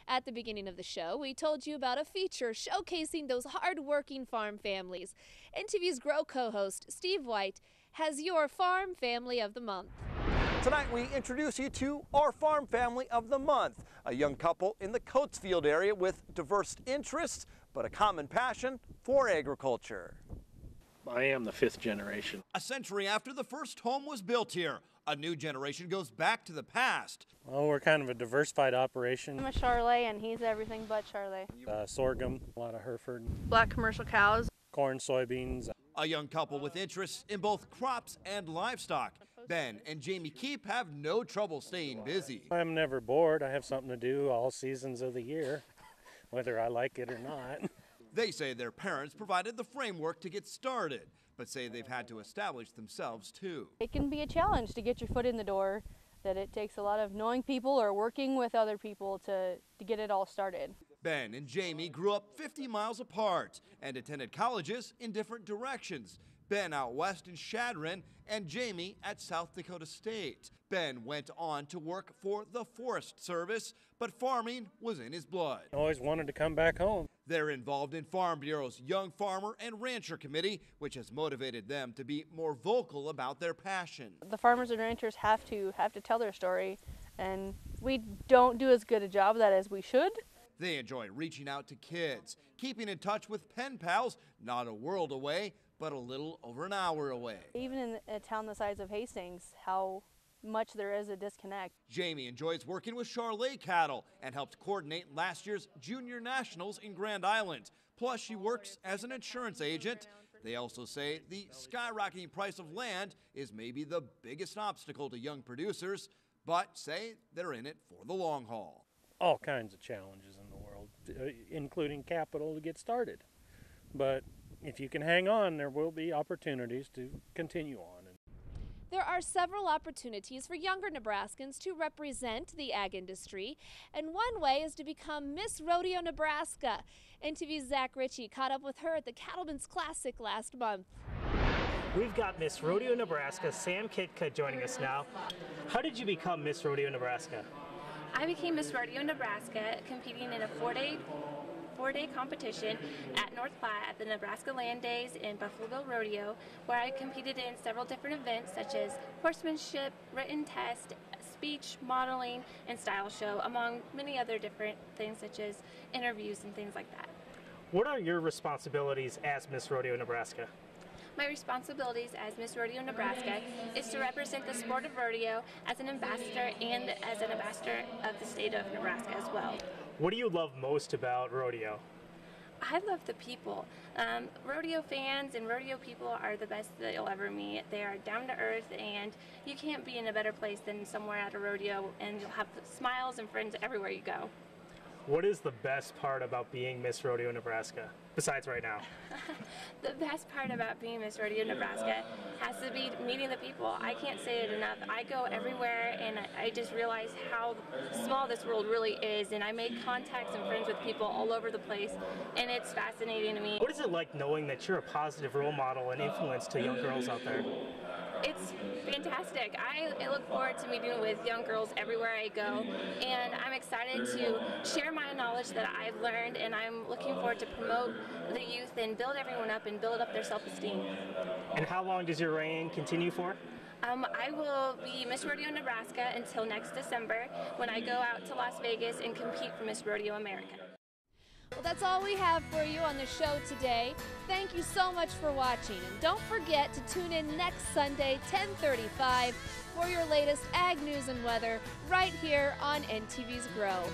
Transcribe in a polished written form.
At the beginning of the show, we told you about a feature showcasing those hard-working farm families. NTV's Grow co-host, Steve White, has your Farm Family of the Month. Tonight we introduce you to our Farm Family of the Month, a young couple in the Cotesfield area with diverse interests, but a common passion for agriculture. I am the fifth generation. A century after the first home was built here, a new generation goes back to the past. Well, we're kind of a diversified operation. I'm a Charlet and he's everything but Charlet. Sorghum, a lot of Hereford. Black commercial cows. Corn, soybeans. A young couple with interests in both crops and livestock. Ben and Jamie Keep have no trouble staying busy. I'm never bored. I have something to do all seasons of the year, whether I like it or not. They say their parents provided the framework to get started, but say they've had to establish themselves too. It can be a challenge to get your foot in the door, that it takes a lot of knowing people or working with other people to get it all started. Ben and Jamie grew up 50 miles apart and attended colleges in different directions. Ben out west in Chadron and Jamie at South Dakota State. Ben went on to work for the Forest Service, but farming was in his blood. I always wanted to come back home. They're involved in Farm Bureau's Young Farmer and Rancher Committee, which has motivated them to be more vocal about their passion. The farmers and ranchers have to tell their story, and we don't do as good a job of that as we should. They enjoy reaching out to kids, keeping in touch with pen pals, not a world away, but a little over an hour away. Even in a town the size of Hastings, how much there is a disconnect. Jamie enjoys working with Charlet cattle and helped coordinate last year's Junior Nationals in Grand Island. Plus, she works as an insurance agent. They also say the skyrocketing price of land is maybe the biggest obstacle to young producers, but say they're in it for the long haul. All kinds of challenges in the world, including capital to get started. But if you can hang on, there will be opportunities to continue on. There are several opportunities for younger Nebraskans to represent the ag industry, and one way is to become Miss Rodeo Nebraska. NTV's Zach Ritchie caught up with her at the Cattlemen's Classic last month. We've got Miss Rodeo Nebraska, Sam Kitka, joining us now. How did you become Miss Rodeo Nebraska? I became Miss Rodeo Nebraska competing in a four-day competition at North Platte at the Nebraska Land Days in Buffalo Rodeo, where I competed in several different events such as horsemanship, written test, speech, modeling, and style show, among many other different things such as interviews and things like that. What are your responsibilities as Miss Rodeo Nebraska? My responsibilities as Miss Rodeo Nebraska is to represent the sport of rodeo as an ambassador and as an ambassador of the state of Nebraska as well. What do you love most about rodeo? I love the people. Rodeo fans and rodeo people are the best that you'll ever meet. They are down to earth, and you can't be in a better place than somewhere at a rodeo, and you'll have smiles and friends everywhere you go. What is the best part about being Miss Rodeo Nebraska, besides right now? The best part about being Miss Rodeo Nebraska has to be meeting the people. I can't say it enough. I go everywhere and I just realize how small this world really is, and I make contacts and friends with people all over the place, and it's fascinating to me. What is it like knowing that you're a positive role model and influence to young girls out there? It's fantastic. I look forward to meeting with young girls everywhere I go, and I'm excited to share my knowledge that I've learned, and I'm looking forward to promote the youth and build everyone up and build up their self-esteem. And how long does your reign continue for? I will be Miss Rodeo Nebraska until next December, when I go out to Las Vegas and compete for Miss Rodeo America. Well, that's all we have for you on the show today. Thank you so much for watching, and don't forget to tune in next Sunday, 10:35, for your latest ag news and weather right here on NTV's Grow.